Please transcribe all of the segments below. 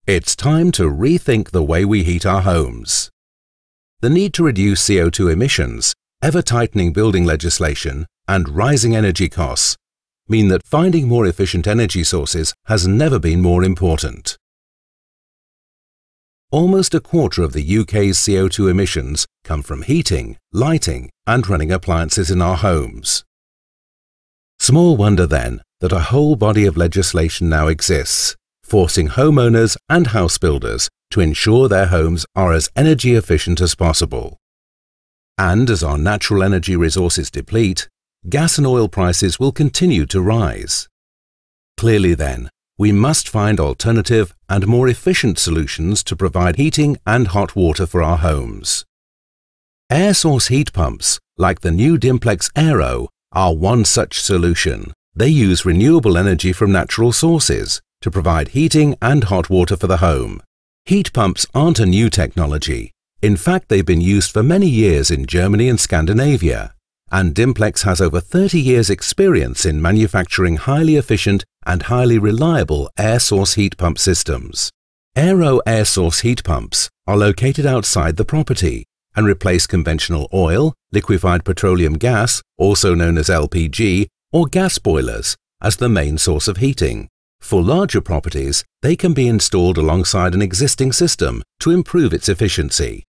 It's time to rethink the way we heat our homes. The need to reduce CO2 emissions, ever-tightening building legislation, and rising energy costs mean that finding more efficient energy sources has never been more important. Almost a quarter of the UK's CO2 emissions come from heating, lighting, and running appliances in our homes. Small wonder then that a whole body of legislation now exists, forcing homeowners and house builders to ensure their homes are as energy efficient as possible. And as our natural energy resources deplete, gas and oil prices will continue to rise. Clearly then, we must find alternative and more efficient solutions to provide heating and hot water for our homes. Air source heat pumps, like the new Dimplex Aero, are one such solution. They use renewable energy from natural sources to provide heating and hot water for the home. Heat pumps aren't a new technology. In fact, they've been used for many years in Germany and Scandinavia. And Dimplex has over 30 years' experience in manufacturing highly efficient and highly reliable air source heat pump systems. Aero air source heat pumps are located outside the property and replace conventional oil, liquefied petroleum gas, also known as LPG, or gas boilers as the main source of heating. For larger properties, they can be installed alongside an existing system to improve its efficiency.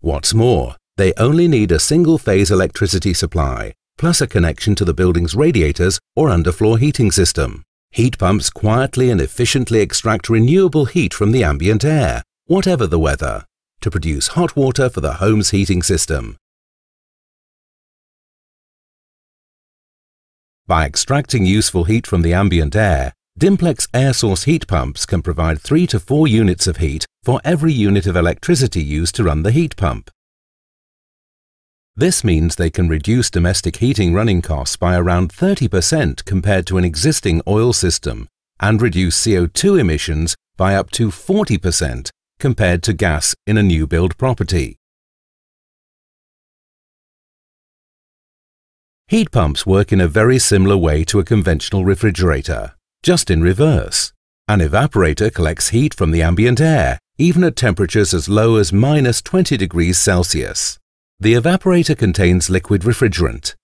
What's more, they only need a single-phase electricity supply, plus a connection to the building's radiators or underfloor heating system. Heat pumps quietly and efficiently extract renewable heat from the ambient air, whatever the weather, to produce hot water for the home's heating system. By extracting useful heat from the ambient air, Dimplex air source heat pumps can provide 3 to 4 units of heat for every unit of electricity used to run the heat pump. This means they can reduce domestic heating running costs by around 30% compared to an existing oil system and reduce CO2 emissions by up to 40% compared to gas in a new build property. Heat pumps work in a very similar way to a conventional refrigerator, just in reverse. An evaporator collects heat from the ambient air, even at temperatures as low as -20 degrees Celsius. The evaporator contains liquid refrigerant.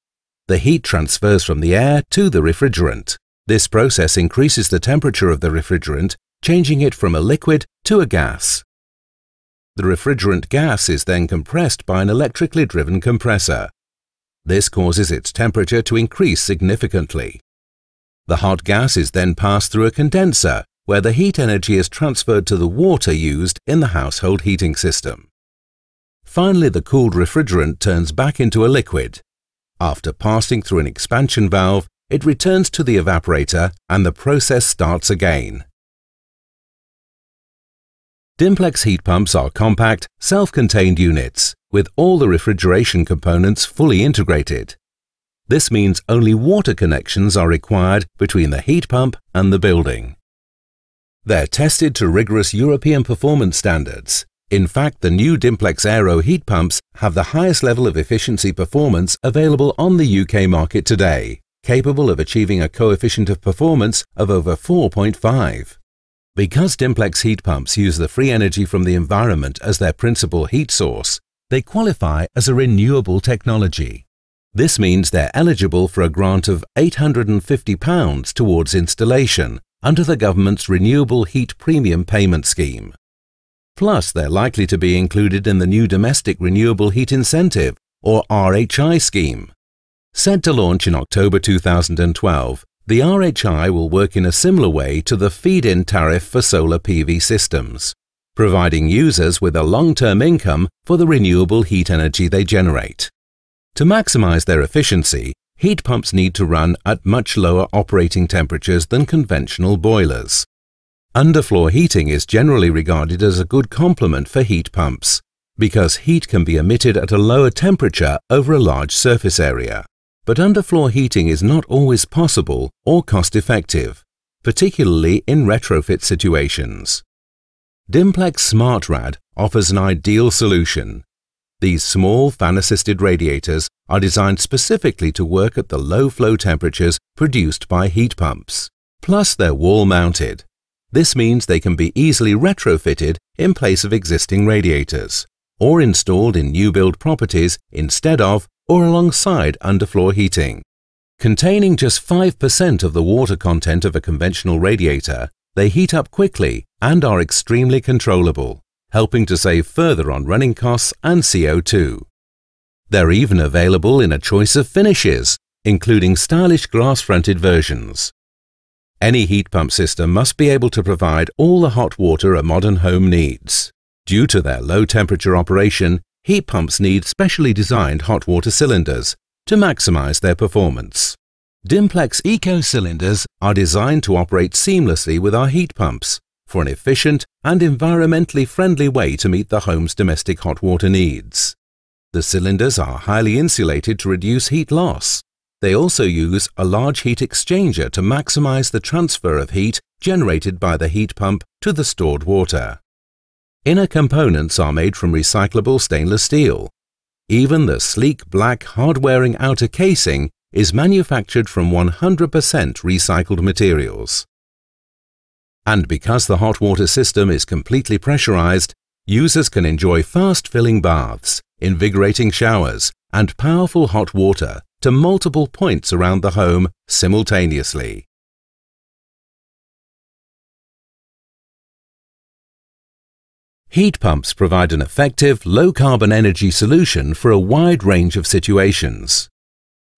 The heat transfers from the air to the refrigerant. This process increases the temperature of the refrigerant, changing it from a liquid to a gas. The refrigerant gas is then compressed by an electrically driven compressor. This causes its temperature to increase significantly. The hot gas is then passed through a condenser, where the heat energy is transferred to the water used in the household heating system. Finally, the cooled refrigerant turns back into a liquid. After passing through an expansion valve, it returns to the evaporator and the process starts again. Dimplex heat pumps are compact, self-contained units, with all the refrigeration components fully integrated. This means only water connections are required between the heat pump and the building. They're tested to rigorous European performance standards. In fact, the new Dimplex Aero heat pumps have the highest level of efficiency performance available on the UK market today, capable of achieving a coefficient of performance of over 4.5. Because Dimplex heat pumps use the free energy from the environment as their principal heat source, they qualify as a renewable technology. This means they're eligible for a grant of £850 towards installation under the government's Renewable Heat Premium Payment Scheme. Plus, they're likely to be included in the new Domestic Renewable Heat Incentive, or RHI scheme. Set to launch in October 2012, the RHI will work in a similar way to the feed-in tariff for solar PV systems, providing users with a long-term income for the renewable heat energy they generate. To maximize their efficiency, heat pumps need to run at much lower operating temperatures than conventional boilers. Underfloor heating is generally regarded as a good complement for heat pumps, because heat can be emitted at a lower temperature over a large surface area. But underfloor heating is not always possible or cost-effective, particularly in retrofit situations. Dimplex SmartRad offers an ideal solution. These small fan-assisted radiators are designed specifically to work at the low flow temperatures produced by heat pumps. Plus, they're wall-mounted. This means they can be easily retrofitted in place of existing radiators, or installed in new build properties instead of or alongside underfloor heating. Containing just 5% of the water content of a conventional radiator, they heat up quickly and are extremely controllable, helping to save further on running costs and CO2. They're even available in a choice of finishes, including stylish glass-fronted versions. Any heat pump system must be able to provide all the hot water a modern home needs. Due to their low temperature operation, heat pumps need specially designed hot water cylinders to maximize their performance. Dimplex Eco cylinders are designed to operate seamlessly with our heat pumps for an efficient and environmentally friendly way to meet the home's domestic hot water needs. The cylinders are highly insulated to reduce heat loss. They also use a large heat exchanger to maximize the transfer of heat generated by the heat pump to the stored water. Inner components are made from recyclable stainless steel. Even the sleek black hard-wearing outer casing is manufactured from 100% recycled materials. And because the hot water system is completely pressurized, users can enjoy fast-filling baths, invigorating showers, and powerful hot water to multiple points around the home simultaneously. Heat pumps provide an effective, low-carbon energy solution for a wide range of situations.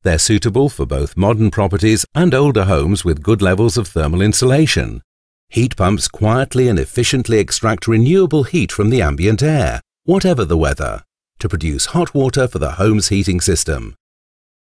They're suitable for both modern properties and older homes with good levels of thermal insulation. Heat pumps quietly and efficiently extract renewable heat from the ambient air, whatever the weather, to produce hot water for the home's heating system.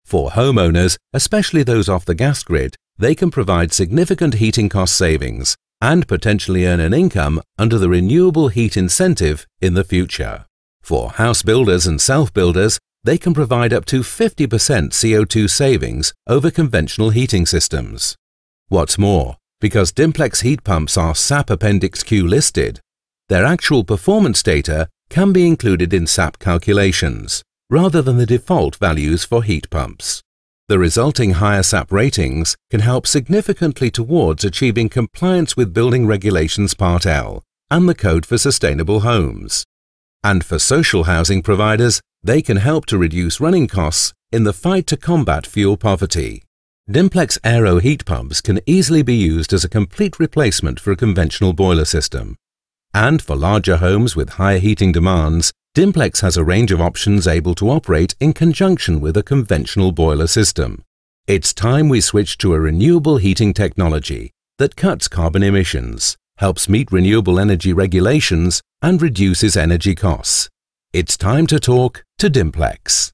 For homeowners, especially those off the gas grid, they can provide significant heating cost savings and potentially earn an income under the renewable heat incentive in the future. For house builders and self-builders, they can provide up to 50% CO2 savings over conventional heating systems. What's more, because Dimplex heat pumps are SAP Appendix Q listed, their actual performance data can be included in SAP calculations, rather than the default values for heat pumps. The resulting higher SAP ratings can help significantly towards achieving compliance with Building Regulations Part L and the Code for Sustainable Homes. And for social housing providers, they can help to reduce running costs in the fight to combat fuel poverty. Dimplex Aero heat pumps can easily be used as a complete replacement for a conventional boiler system. And for larger homes with higher heating demands, Dimplex has a range of options able to operate in conjunction with a conventional boiler system. It's time we switch to a renewable heating technology that cuts carbon emissions, helps meet renewable energy regulations, and reduces energy costs. It's time to talk to Dimplex.